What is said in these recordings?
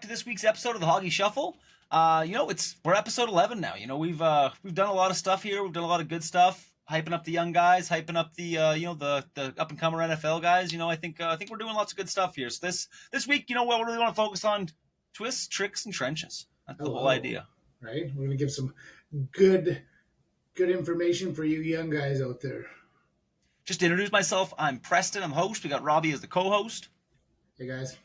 to this week's episode of the Hoggie Shuffle. We're episode 11 now. We've done a lot of stuff here. We've done a lot of good stuff, hyping up the young guys, hyping up the the up and comer NFL guys. I think we're doing lots of good stuff here. So this week, we really want to focus on twists, tricks, and trenches. That's the whole idea. Right? We're gonna give some good information for you young guys out there. Just to introduce myself, I'm Preston. I'm host. We got Robbie as the co-host. Hey guys.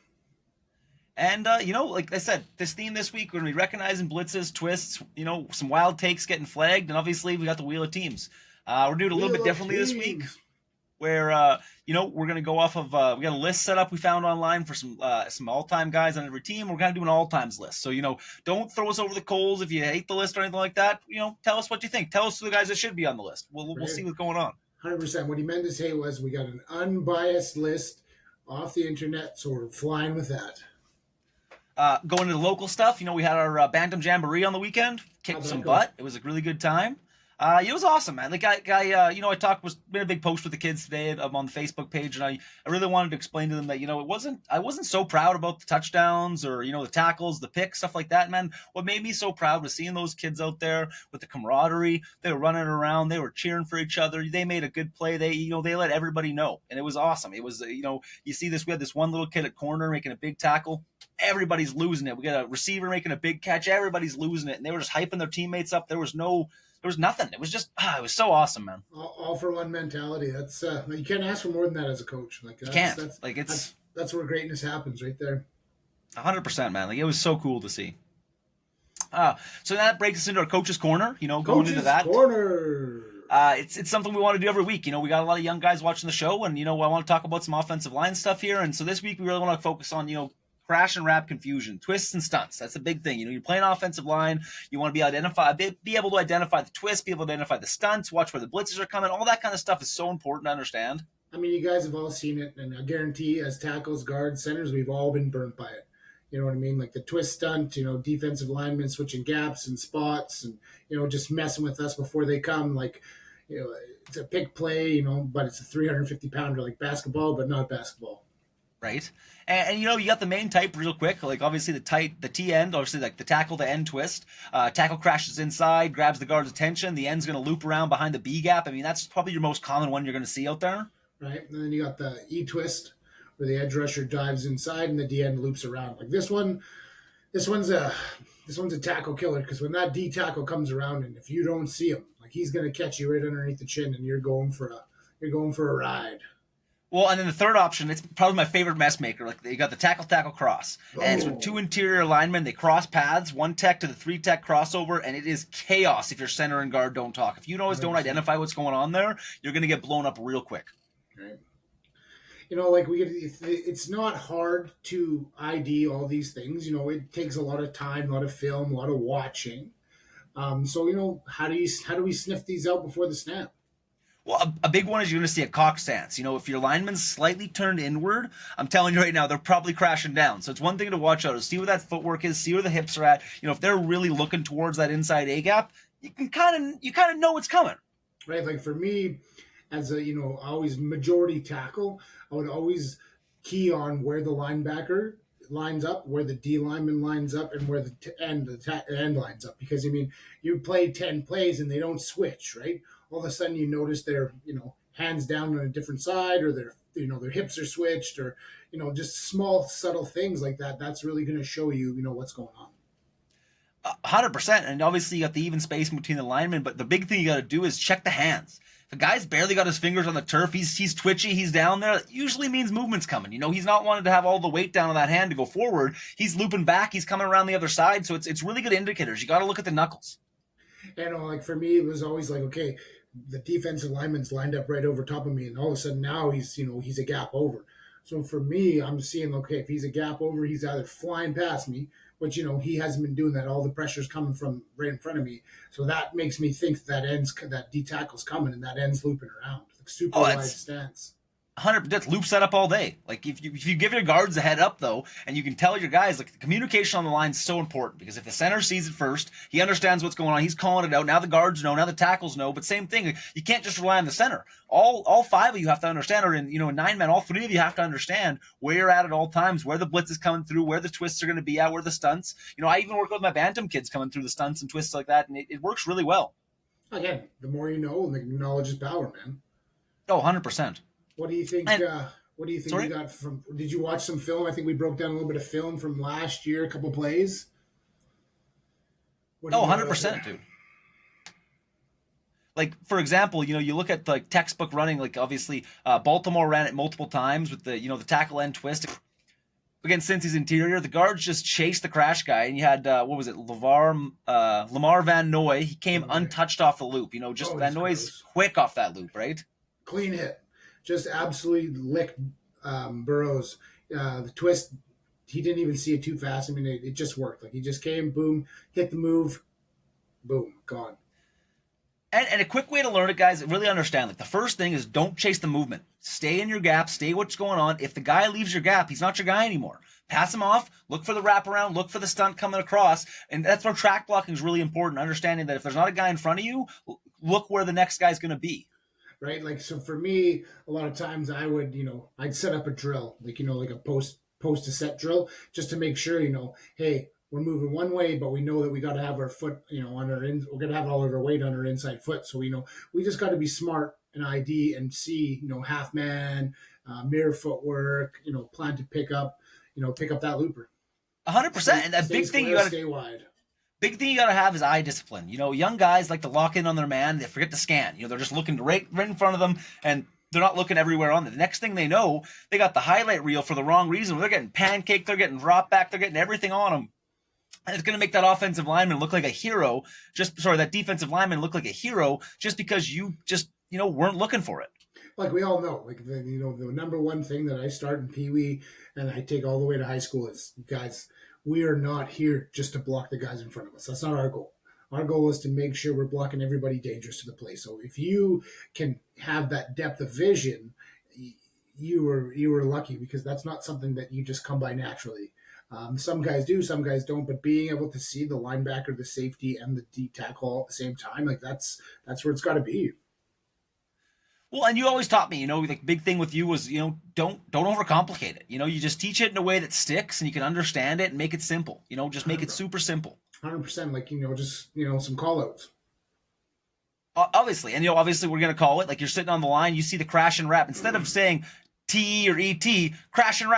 And, like I said, this theme this week, we're going to be recognizing blitzes, twists, some wild takes getting flagged, and obviously we got the Wheel of Teams. We're doing it a little bit differently this week, where, we're going to go off of, we got a list set up we found online for some all-time guys on every team. We're going to do an all-times list. So, don't throw us over the coals if you hate the list or anything like that. Tell us what you think. Tell us who the guys that should be on the list. We'll see what's going on. 100%. What he meant to say was we got an unbiased list off the internet, so we're flying with that. Going into local stuff, we had our Bantam Jamboree on the weekend. Kicked some butt. It was a really good time. It was awesome, man. The guy, been a big post with the kids today on the Facebook page, and I really wanted to explain to them that, I wasn't so proud about the touchdowns or, the tackles, the picks, stuff like that, man. What made me so proud was seeing those kids out there with the camaraderie. They were running around. They were cheering for each other. They made a good play. They let everybody know, and it was awesome. It was, you see this, we had this one little kid at corner making a big tackle. Everybody's losing it. We got a receiver making a big catch. Everybody's losing it, and they were just hyping their teammates up. There was nothing. It was just, it was so awesome, man. All for one mentality. That's you can't ask for more than that as a coach. You can't. That's where greatness happens, right there. 100%, man. It was so cool to see. So that breaks us into our coach's corner. Going into that corner. It's something we want to do every week. We got a lot of young guys watching the show, and I want to talk about some offensive line stuff here. And so this week we really want to focus on crash and wrap confusion, twists and stunts. That's a big thing. You're playing offensive line. You want to be able to identify the twists, be able to identify the stunts, watch where the blitzes are coming. All that kind of stuff is so important to understand. I mean, you guys have all seen it, and I guarantee as tackles, guards, centers, we've all been burnt by it. You know what I mean? Like the twist stunt, defensive linemen switching gaps and spots and, just messing with us before they come. Like, it's a pick play, but it's a 350-pounder like basketball, but not basketball. Right. And you got the main type real quick, like obviously the T end, obviously like the tackle to end twist. Tackle crashes inside, grabs the guard's attention. The end's going to loop around behind the B gap. I mean, that's probably your most common one you're going to see out there. Right. And then you got the E twist, where the edge rusher dives inside and the D end loops around. Like this one's a tackle killer, because when that D tackle comes around, and if you don't see him, like he's going to catch you right underneath the chin, and you're going for a ride. Well, and then the third option, it's probably my favorite mess maker. Like you got the tackle cross, and it's with two interior linemen. They cross paths, one tech to the three tech crossover, and it is chaos if your center and guard don't talk. If you don't identify what's going on there, you're going to get blown up real quick. Right. It's not hard to ID all these things. It takes a lot of time, a lot of film, a lot of watching. So how do we sniff these out before the snap? Well, a big one is you're going to see a cock stance. If your lineman's slightly turned inward, I'm telling you right now, they're probably crashing down. So it's one thing to watch out, is see where that footwork is, see where the hips are at. If they're really looking towards that inside A gap, you kind of know what's coming. Right. Like for me, as a always majority tackle, I would always key on where the linebacker lines up, where the D lineman lines up, and where the end lines up. Because you play 10 plays and they don't switch, right? All of a sudden you notice they're, hands down on a different side, or their hips are switched, or, just small, subtle things like that. That's really going to show you, what's going on. 100%. And obviously you got the even space between the linemen, but the big thing you got to do is check the hands. If a guy's barely got his fingers on the turf, he's twitchy, he's down there, it usually means movement's coming. He's not wanting to have all the weight down on that hand to go forward. He's looping back, he's coming around the other side. So it's really good indicators. You got to look at the knuckles. And like for me, it was always like, okay, the defensive lineman's lined up right over top of me, and all of a sudden now he's a gap over. So for me, I'm seeing, okay, if he's a gap over, he's either flying past me, which, he hasn't been doing that. All the pressure's coming from right in front of me. So that makes me think that D tackle's coming, and that end's looping around. Like super wide stance. 100% loop setup all day. Like if you give your guards a head up though, and you can tell your guys, like the communication on the line is so important, because if the center sees it first, he understands what's going on, he's calling it out. Now the guards know, now the tackles know. But same thing, you can't just rely on the center. All five of you have to understand, or in 9 men, all three of you have to understand where you're at all times, where the blitz is coming through, where the twists are going to be at, where the stunts. I even work with my bantam kids coming through the stunts and twists like that, and it works really well. Again, the more you know, the knowledge is power, man. Oh, 100%. What do you think? What do you think sorry? we got from? Did you watch some film? I think we broke down a little bit of film from last year, a couple plays. Oh, 100%, dude. Like, for example, you look at like textbook running. Like, obviously, Baltimore ran it multiple times with the the tackle end twist against Cincy's interior. The guards just chased the crash guy, and you had what was it, Lamar Van Noy. He came untouched off the loop. Van Noy's quick off that loop, right? Clean hit, just absolutely licked Burrow's the twist. He didn't even see it too fast. I mean, it just worked. Like, he just came, boom, hit the move, boom, gone. And a quick way to learn it, guys, really understand. Like, the first thing is don't chase the movement. Stay in your gap. Stay what's going on. If the guy leaves your gap, he's not your guy anymore. Pass him off. Look for the wraparound. Look for the stunt coming across. And that's where track blocking is really important. Understanding that if there's not a guy in front of you, look where the next guy's going to be. Right? Like, so for me, a lot of times I would, I'd set up a drill, like, like a post to set drill, just to make sure, hey, we're moving one way, but we know that we got to have our foot, on our we're going to have all of our weight on our inside foot. So, we just got to be smart and ID and see, half man, mirror footwork, planted pickup, pick up that looper. 100%. And that big thing you got to stay wide. Big thing you got to have is eye discipline. Young guys like to lock in on their man. They forget to scan. They're just looking right in front of them, and they're not looking everywhere on it. The next thing they know, they got the highlight reel for the wrong reason. They're getting pancaked. They're getting dropped back. They're getting everything on them. And it's going to make that offensive lineman look like a hero. That defensive lineman look like a hero just because you just, weren't looking for it. Like, we all know, like, the number one thing that I start in Pee Wee and I take all the way to high school is, guys, we are not here just to block the guys in front of us. That's not our goal. Our goal is to make sure we're blocking everybody dangerous to the play. So if you can have that depth of vision, you were lucky, because that's not something that you just come by naturally. Some guys do, some guys don't. But being able to see the linebacker, the safety, and the D tackle at the same time, like, that's where it's got to be. Well, and you always taught me, the big thing with you was, don't overcomplicate it. You just teach it in a way that sticks and you can understand it and make it simple. Just make it super simple. 100%, like, just, some call outs. Obviously. And, obviously we're going to call it, like, you're sitting on the line, you see the crash and wrap. Instead of saying TE or ET, crash and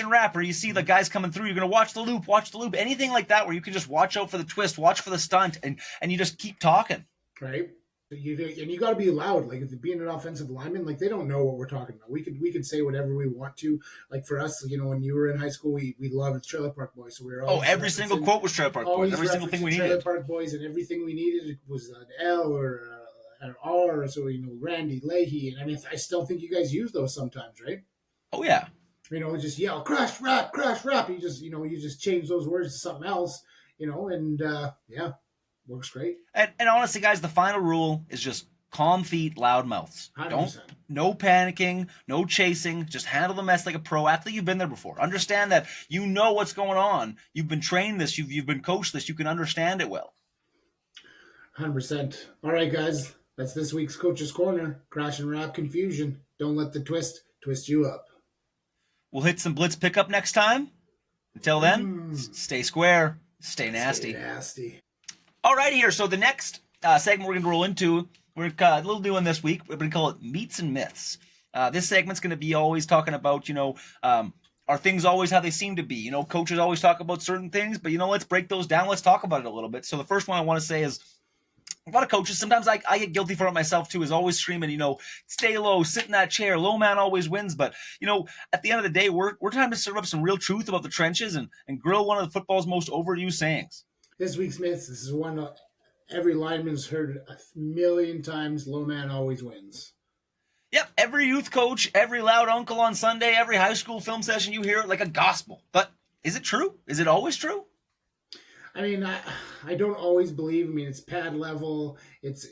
wrap, or you see the guys coming through, you're going to watch the loop, anything like that where you can just watch out for the twist, watch for the stunt, and you just keep talking. Right. You got to be loud. Like, being an offensive lineman, like, they don't know what we're talking about. We could say whatever we want to. Like, for us, when you were in high school, we loved Trailer Park Boys, so we were always every single quote was Trailer Park Boys. Every single thing we needed. Trailer Park Boys, and everything we needed was an L or an R. So Randy, Leahy, and I mean, I still think you guys use those sometimes, right? Oh yeah. Just yell crash wrap. You just change those words to something else. And yeah. Works great. And honestly, guys, the final rule is just calm feet, loud mouths. 100%. No panicking, no chasing. Just handle the mess like a pro athlete. You've been there before. Understand that you know what's going on. You've been trained this. You've been coached this. You can understand it well. 100%. All right, guys. That's this week's Coach's Corner. Crash and wrap confusion. Don't let the twist you up. We'll hit some blitz pickup next time. Until then, stay square. Stay nasty. Stay nasty. All right, here. So the next segment we're going to roll into, we're a little new one this week. We're going to call it Meets and Myths. This segment's going to be always talking about, are things always how they seem to be? Coaches always talk about certain things, but, let's break those down. Let's talk about it a little bit. So the first one I want to say is, a lot of coaches, sometimes I get guilty for it myself too, is always screaming, stay low, sit in that chair, low man always wins. But, at the end of the day, we're trying to serve up some real truth about the trenches and grill one of the football's most overused sayings. This week's myths, this is one every lineman's heard 1,000,000 times: low man always wins. Yep, every youth coach, every loud uncle on Sunday, every high school film session, you hear it like a gospel. But is it true? Is it always true? I mean, I don't always believe. I mean, it's pad level. It's,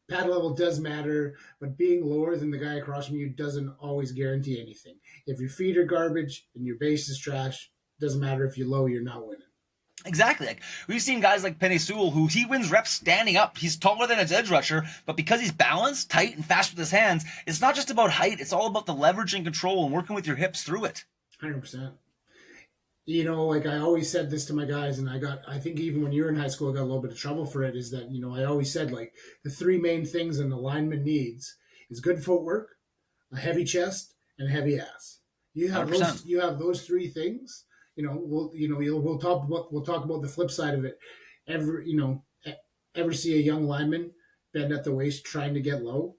Pad level does matter, but being lower than the guy across from you doesn't always guarantee anything. If your feet are garbage and your base is trash, doesn't matter if you're low, you're not winning. Exactly. Like we've seen guys like Penei Sewell who he wins reps standing up. He's taller than his edge rusher, but because he's balanced, tight, and fast with his hands, it's not just about height. It's all about the leverage and control and working with your hips through it. 100%. You know, like I always said this to my guys, and I think even when you were in high school, I got a little bit of trouble for it, is that, you know, I always said, like, the three main things an alignment needs is good footwork, a heavy chest, and a heavy ass. You have 100%. those three things. We'll talk about the flip side of it. Ever see a young lineman bend at the waist trying to get low,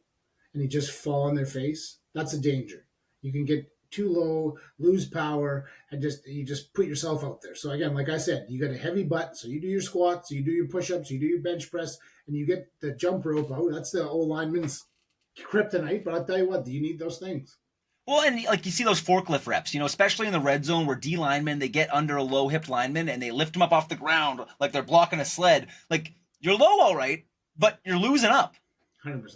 and he just fall on their face? That's a danger. You can get too low, lose power, and you just put yourself out there. So again, like I said, you got a heavy butt, so you do your squats, you do your push-ups, you do your bench press, and you get the jump rope out. That's the old lineman's kryptonite, but I'll tell you what, you need those things. Well, and like you see those forklift reps, you know, especially in the red zone where D linemen, they get under a low hipped lineman and they lift him up off the ground like they're blocking a sled. Like, you're low all right, but you're losing up. 100%.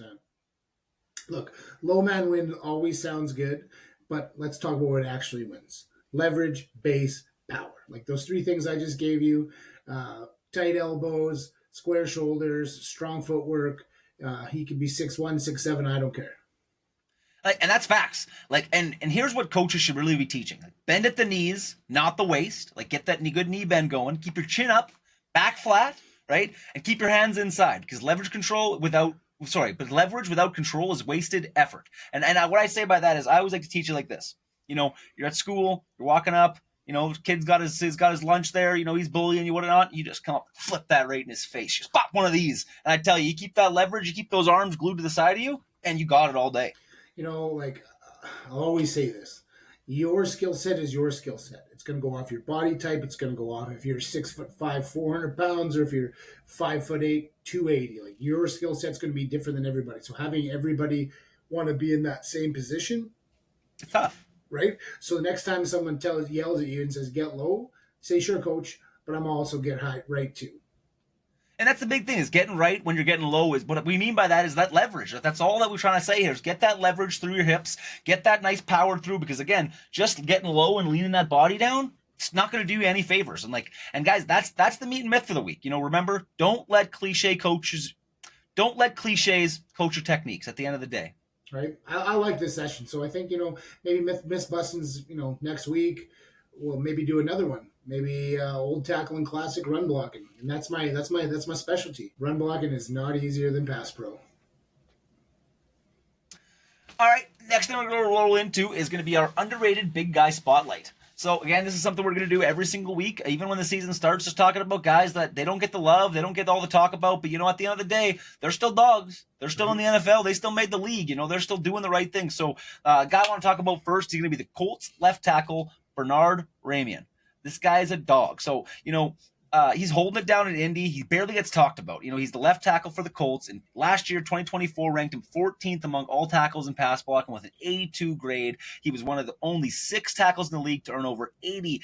Look, low man win always sounds good, but let's talk about what actually wins. Leverage, base, power. Like those three things I just gave you, tight elbows, square shoulders, strong footwork. He could be 6'1", 6'7", I don't care. Like, and that's facts. Like, and here's what coaches should really be teaching: like, bend at the knees, not the waist. Like, get that good knee bend going. Keep your chin up, back flat, right, and keep your hands inside. Because leverage without control is wasted effort. And what I say by that is, I always like to teach you like this. You know, you're at school, you're walking up. You know, kid's got his lunch there. You know, he's bullying you, whatnot. You just come up, flip that right in his face. Just pop one of these, and I tell you, you keep that leverage, you keep those arms glued to the side of you, and you got it all day. You know, like I'll always say this: your skill set is your skill set. It's going to go off your body type. It's going to go off if you're 6'5", 400 pounds, or if you're 5'8", 280. Like, your skill set's going to be different than everybody. So having everybody want to be in that same position, it's tough, right? So the next time someone yells at you and says get low, say sure, coach, but I'm also get high right too. And that's the big thing, is getting right when you're getting low. Is what we mean by that is that leverage. That's all that we're trying to say here, is get that leverage through your hips, get that nice power through, because again, just getting low and leaning that body down, it's not going to do you any favors. And guys, that's the meat and myth for the week. You know, remember, don't let cliches coach your techniques at the end of the day. Right. I like this session. So I think, you know, maybe Miss Bustin's, you know, next week we'll maybe do another one. Maybe old tackle and classic run blocking, and that's my specialty. Run blocking is not easier than pass pro. All right, next thing we're going to roll into is going to be our underrated big guy spotlight. So again, this is something we're going to do every single week, even when the season starts, just talking about guys that they don't get the love, they don't get all the talk about, but you know, at the end of the day, they're still dogs. They're still in the NFL. They still made the league. You know, they're still doing the right thing. So guy I want to talk about first, he's going to be the Colts left tackle, Bernhard Raimann. This guy is a dog. So, you know, he's holding it down in Indy. He barely gets talked about. You know, he's the left tackle for the Colts. And last year, 2024, ranked him 14th among all tackles in pass blocking with an 82 grade. He was one of the only 6 tackles in the league to earn over 80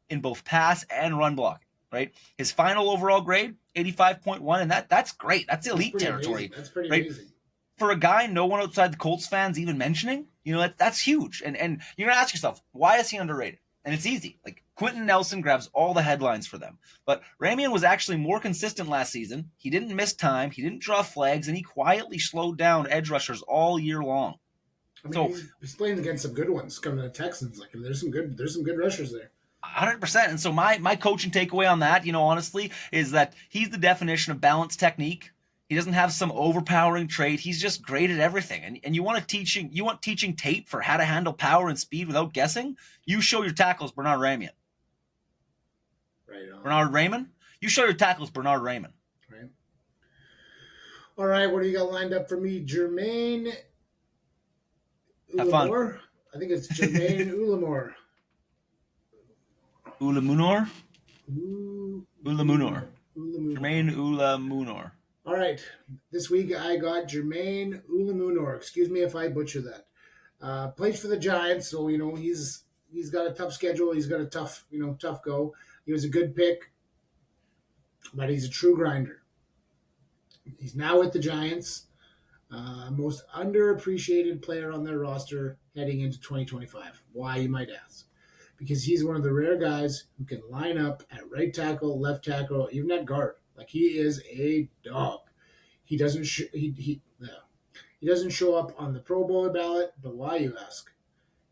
in both pass and run blocking, right? His final overall grade, 85.1, and that's great. That's elite territory. Amazing. That's pretty right? amazing. For a guy no one outside the Colts fans even mentioning, you know, that's huge. And you're going to ask yourself, why is he underrated? And it's easy. Like, Quentin Nelson grabs all the headlines for them. But Raimann was actually more consistent last season. He didn't miss time. He didn't draw flags. And he quietly slowed down edge rushers all year long. I mean, he's playing against some good ones coming to the Texans. Like, there's some good rushers there. 100%. And so my coaching takeaway on that, you know, honestly, is that he's the definition of balanced technique. He doesn't have some overpowering trait. He's just great at everything. And you want teaching tape for how to handle power and speed without guessing? You show your tackles Bernhard Raimann. Right on. Bernhard Raimann? You show your tackles Bernhard Raimann. Right. All right, what do you got lined up for me? Jermaine Eluemunor? I think it's Jermaine Eluemunor. Eluemunor? Eluemunor. Jermaine Eluemunor. All right, this week I got Jermaine Eluemunor. Excuse me if I butcher that. Plays for the Giants, so you know he's got a tough schedule. He's got a tough go. He was a good pick, but he's a true grinder. He's now with the Giants. Most underappreciated player on their roster heading into 2025. Why, you might ask? Because he's one of the rare guys who can line up at right tackle, left tackle, even at guard. Like, he is a dog. He doesn't he doesn't show up on the Pro Bowl ballot, but why, you ask?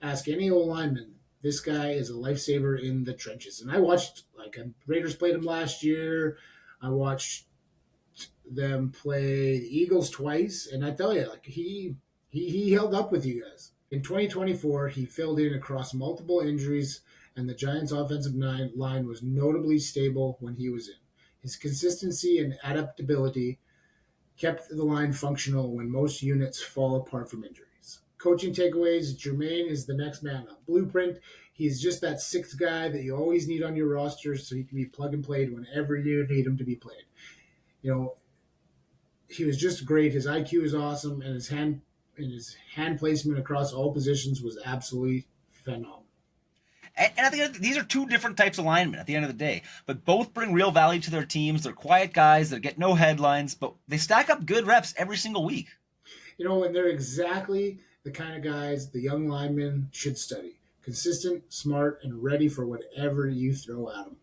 Ask any old lineman. This guy is a lifesaver in the trenches. And I watched, Raiders played him last year. I watched them play the Eagles twice, and I tell you, he held up with you guys. In 2024, he filled in across multiple injuries, and the Giants' offensive line was notably stable when he was in. His consistency and adaptability kept the line functional when most units fall apart from injuries. Coaching takeaways: Jermaine is the next man up. Blueprint: he's just that sixth guy that you always need on your roster, so he can be plug and played whenever you need him to be played. He was just great. His IQ is awesome, and his hand placement across all positions was absolutely phenomenal. And I think these are two different types of linemen at the end of the day, but both bring real value to their teams. They're quiet guys that get no headlines, but they stack up good reps every single week. And they're exactly the kind of guys the young linemen should study. Consistent, smart, and ready for whatever you throw at them.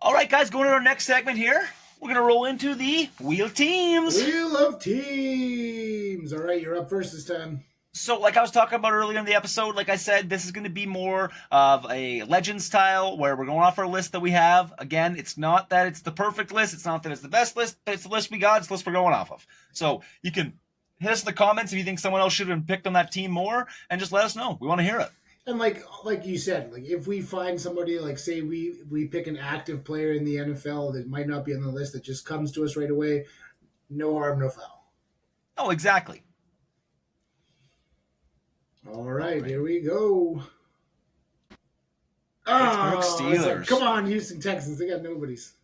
All right, guys, going to our next segment here. We're going to roll into the Wheel of Teams. Wheel of Teams. All right, you're up first this time. So, like I was talking about earlier in the episode, like I said, this is going to be more of a legend style where we're going off our list that we have. Again, it's not that it's the perfect list. It's not that it's the best list, but it's the list we got. It's the list we're going off of. So you can hit us in the comments if you think someone else should have been picked on that team more, and just let us know. We want to hear it. And like you said, if we find somebody, say we pick an active player in the NFL that might not be on the list that just comes to us right away, no harm, no foul. Oh, exactly. All right, here we go. Pittsburgh Steelers. Come on, Houston Texans. They got nobodies.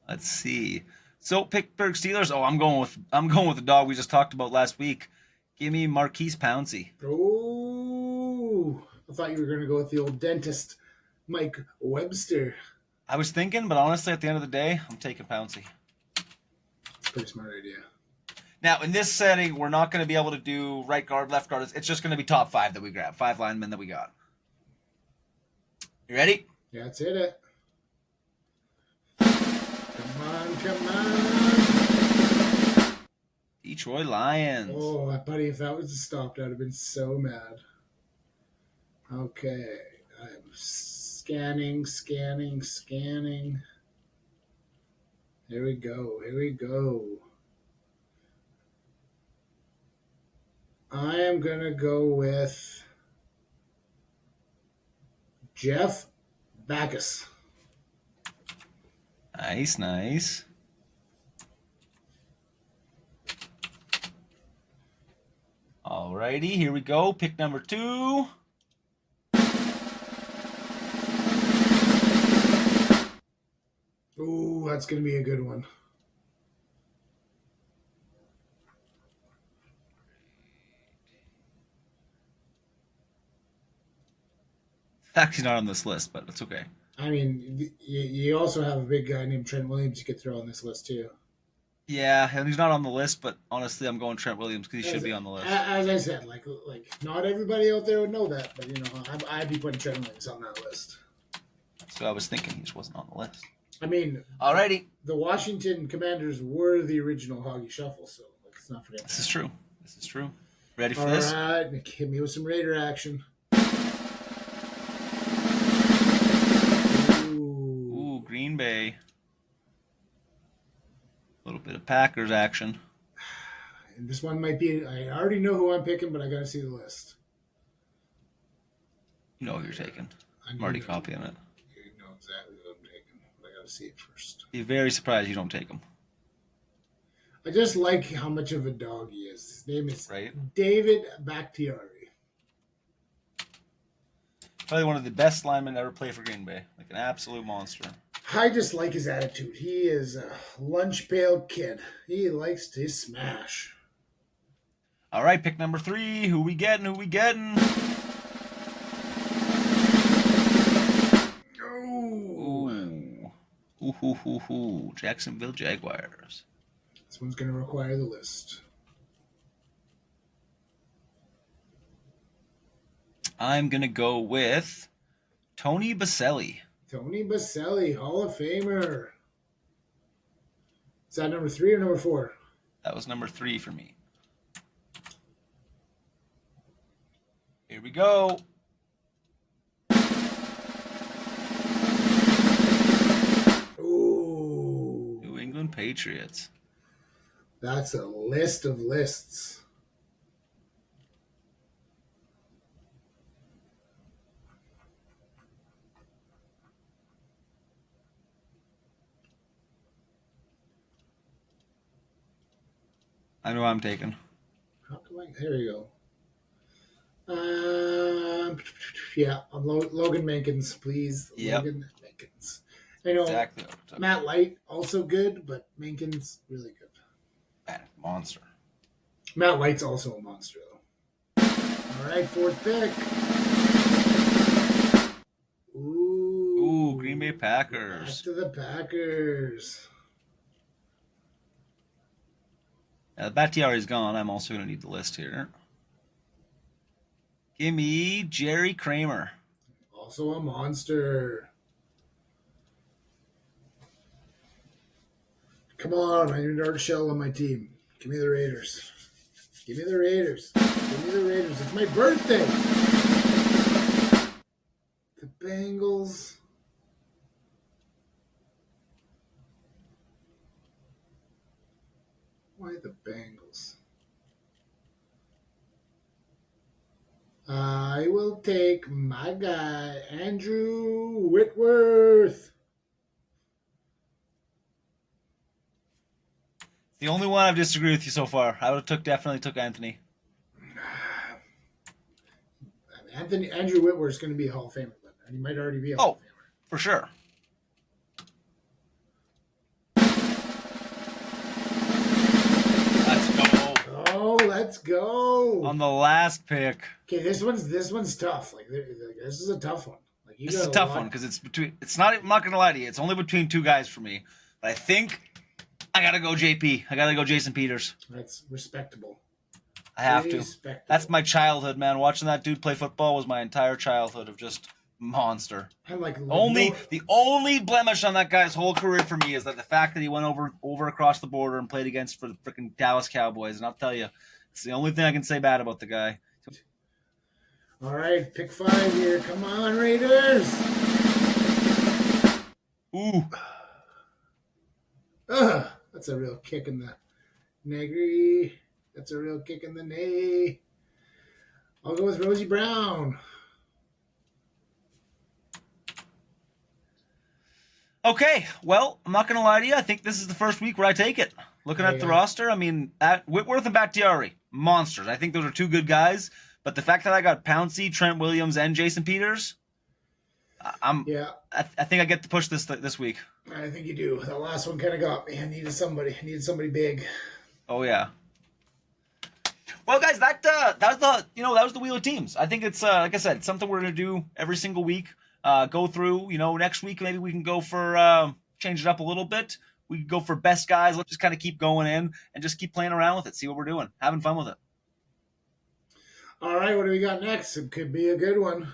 Let's see. So Pittsburgh Steelers. Oh, I'm going with the dog we just talked about last week. Give me Marquise Pouncey. Oh, I thought you were going to go with the old dentist, Mike Webster. I was thinking, but honestly, at the end of the day, I'm taking Pouncey. It's a pretty smart idea. Now, in this setting, we're not going to be able to do right guard, left guard. It's just going to be top five that we grab. 5 linemen that we got. You ready? Yeah, that's it. Come on. Detroit Lions. Oh, buddy, if that was stopped, I'd have been so mad. Okay. I'm scanning. Here we go. I am going to go with Jeff Backus. Nice. Alrighty, here we go. Pick number 2. Ooh, that's going to be a good one. Actually not on this list, but it's okay. I mean, you also have a big guy named Trent Williams you could throw on this list too. Yeah, and he's not on the list, but honestly, I'm going Trent Williams because he should be on the list. As I said, like not everybody out there would know that, but I'd be putting Trent Williams on that list. So I was thinking he just wasn't on the list. I mean, alrighty. The Washington Commanders were the original Hoggie Shuffle, so let's not forget. This is true. Ready for this? All right, hit me with some Raider action. Ooh, Green Bay. A little bit of Packers action. And this one might be. I already know who I'm picking, but I got to see the list. You know who you're taking. I'm already copying it. You know exactly who I'm taking, but I got to see it first. Be very surprised you don't take him. I just like how much of a dog he is. His name is David Bakhtiari. Probably one of the best linemen to ever play for Green Bay. Like an absolute monster. I just like his attitude. He is a lunch pail kid. He likes to smash. All right, pick number 3. Who we getting? Oh. Ooh. Jacksonville Jaguars. That's This one's going to require the list. I'm going to go with Tony Baselli. Tony Baselli, Hall of Famer. Is that number 3 or number 4? That was number 3 for me. Here we go. Ooh. New England Patriots. That's a list of lists. I know I'm taking. There you go. Yeah, Logan Mankins, please. Yep. Logan Mankins. I know Exactly. Matt Light, also good, but Mankins, really good. Man, monster. Matt Light's also a monster, though. All right, 4th pick. Ooh, Green Bay Packers. Back to the Packers. Now, Bakhtiari's gone. I'm also going to need the list here. Give me Jerry Kramer. Also a monster. Come on, I need Art Shell on my team. Give me the Raiders. Give me the Raiders. Give me the Raiders. It's my birthday. The Bengals. Why the Bengals? I will take my guy, Andrew Whitworth. The only one I've disagreed with you so far. I would have definitely took Anthony. Andrew Whitworth is going to be a Hall of Famer, but he might already be a Hall of Famer. For sure. Let's go. Oh, let's go. On the last pick. Okay, this one's tough. Like this is a tough one. Like This is a tough one because it's not. I'm not gonna lie to you. It's only between 2 guys for me. But I think I gotta go JP. I gotta go Jason Peters. That's respectable. I have to. That's my childhood, man. Watching that dude play football was my entire childhood of just monster. I'm like the only blemish on that guy's whole career for me is that the fact that he went over across the border and played against for the freaking Dallas Cowboys. And I'll tell you, it's the only thing I can say bad about the guy. All right, pick 5 here. Come on, Raiders. Ooh. That's a real kick in the negri. That's a real kick in the nay. I'll go with Rosie Brown. Okay, well, I'm not going to lie to you. I think this is the first week where I take it. Looking at the roster, I mean, Whitworth and Bakhtiari, monsters. I think those are 2 good guys. But the fact that I got Pouncey, Trent Williams, and Jason Peters, I think I get to push this week. I think you do. That last one kind of got me. I needed somebody big. Oh yeah. Well, guys, that was the wheel of teams. I think it's like I said, something we're gonna do every single week. Go through. Next week maybe we can go for change it up a little bit. We can go for best guys. Let's just kind of keep going in and just keep playing around with it. See what we're doing. Having fun with it. All right, what do we got next? It could be a good one.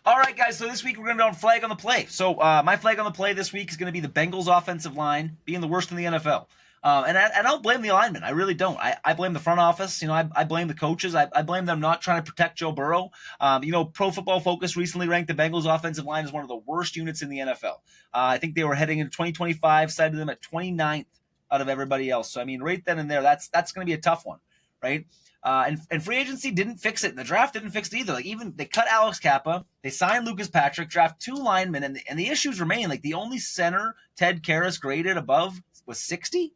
All right, guys, so this week we're going to be on flag on the play. So my flag on the play this week is going to be the Bengals offensive line being the worst in the NFL. And I don't blame the alignment. I really don't. I blame the front office. I blame the coaches. I blame them not trying to protect Joe Burrow. Pro Football Focus recently ranked the Bengals offensive line as one of the worst units in the NFL. I think they were heading into 2025, cited them at 29th out of everybody else. So, I mean, right then and there, that's going to be a tough one, right? And free agency didn't fix it. And the draft didn't fix it either. Like, even they cut Alex Kappa, they signed Lucas Patrick, draft 2 linemen, and the issues remain. Like, the only center Ted Karras graded above was 60,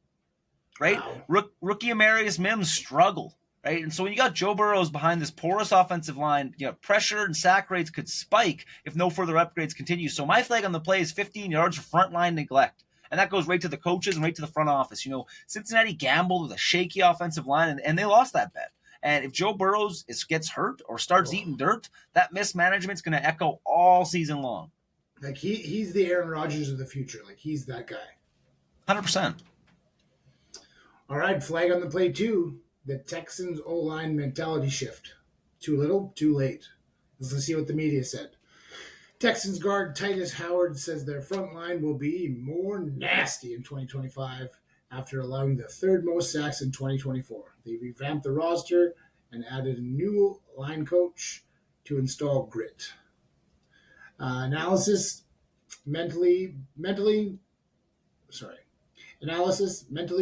right? Wow. Rookie Amarius Mims struggled, right? And so when you got Joe Burrows behind this porous offensive line, pressure and sack rates could spike if no further upgrades continue. So my flag on the play is 15 yards for frontline neglect. And that goes right to the coaches and right to the front office. Cincinnati gambled with a shaky offensive line, and they lost that bet. And if Joe Burrows gets hurt or starts eating dirt, that mismanagement's going to echo all season long. Like he's the Aaron Rodgers of the future. Like he's that guy. 100%. All right, flag on the play two. The Texans O-line mentality shift. Too little, too late. Let's see what the media said. Texans guard Titus Howard says their front line will be more nasty in 2025 after allowing the third most sacks in 2024. They revamped the roster and added a new line coach to install grit. Analysis mentally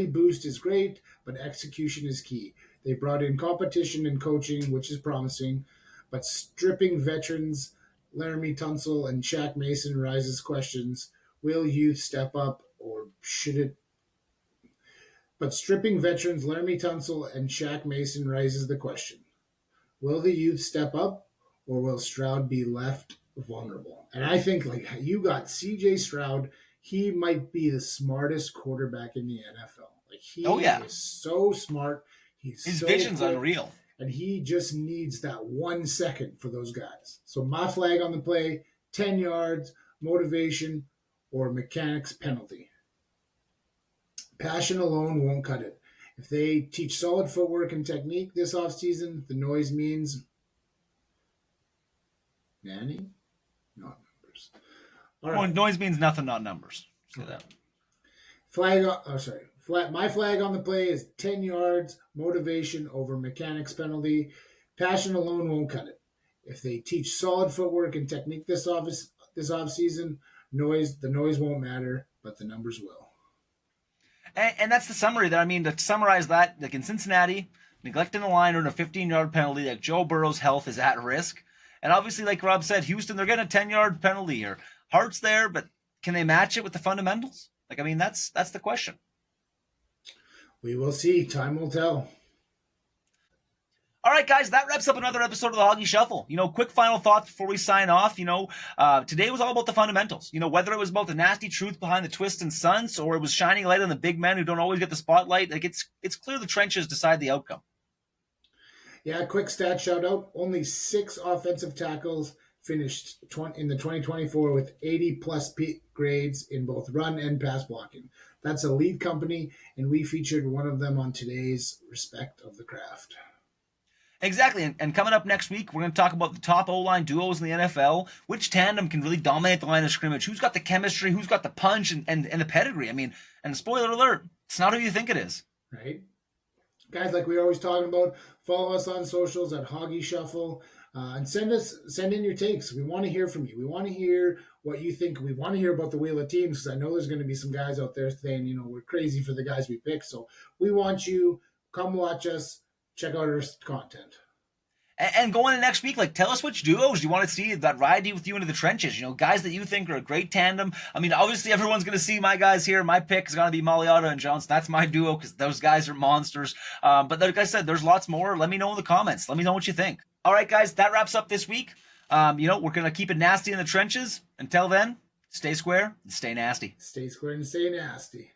boost is great, but execution is key. They brought in competition and coaching, which is promising, but stripping veterans Laramie Tunsil and Shaq Mason raises questions. Will youth step up or should it? But stripping veterans Laramie Tunsil and Shaq Mason raises the question. Will the youth step up or will Stroud be left vulnerable? And I think like you got CJ Stroud, he might be the smartest quarterback in the NFL. Like he is so smart. His vision's unreal. And he just needs that 1 second for those guys. So my flag on the play, 10 yards, motivation, or mechanics penalty. Passion alone won't cut it. If they teach solid footwork and technique this offseason, the noise means Nanny, not numbers. All right. Well, noise means nothing, not numbers. Say that. My flag on the play is 10 yards, motivation over mechanics penalty. Passion alone won't cut it. If they teach solid footwork and technique this offseason, the noise won't matter, but the numbers will. And that's the summary there. I mean, to summarize that, like in Cincinnati, neglecting the line earned a 15-yard penalty. Like Joe Burrow's health is at risk. And obviously, like Rob said, Houston, they're getting a 10-yard penalty here. Hart's there, but can they match it with the fundamentals? Like, I mean, that's the question. We will see. Time will tell. All right, guys, that wraps up another episode of the Hoggie Shuffle. Quick final thoughts before we sign off. Today was all about the fundamentals. Whether it was about the nasty truth behind the twists and stunts or it was shining light on the big men who don't always get the spotlight, like it's clear the trenches decide the outcome. Yeah, quick stat shout out. Only 6 offensive tackles finished in the 2024 with 80-plus grades in both run and pass blocking. That's a lead company, and we featured one of them on today's Respect of the Craft. Exactly, and coming up next week, we're going to talk about the top O-line duos in the NFL, which tandem can really dominate the line of scrimmage, who's got the chemistry, who's got the punch, and the pedigree. I mean, and spoiler alert, it's not who you think it is. Right? Guys, like we're always talking about, follow us on socials at Hoggie Shuffle, and send in your takes. We want to hear from you. We want to hear what you think. We want to hear about the Wheel of Teams because I know there's going to be some guys out there saying, we're crazy for the guys we pick. So we want you, come watch us, check out our content. And going into next week, tell us which duos you want to see that ride with you into the trenches. Guys that you think are a great tandem. I mean, obviously everyone's going to see my guys here. My pick is going to be Maliata and Jones. That's my duo because those guys are monsters. But like I said, there's lots more. Let me know in the comments. Let me know what you think. All right, guys, that wraps up this week. We're going to keep it nasty in the trenches. Until then, stay square and stay nasty. Stay square and stay nasty.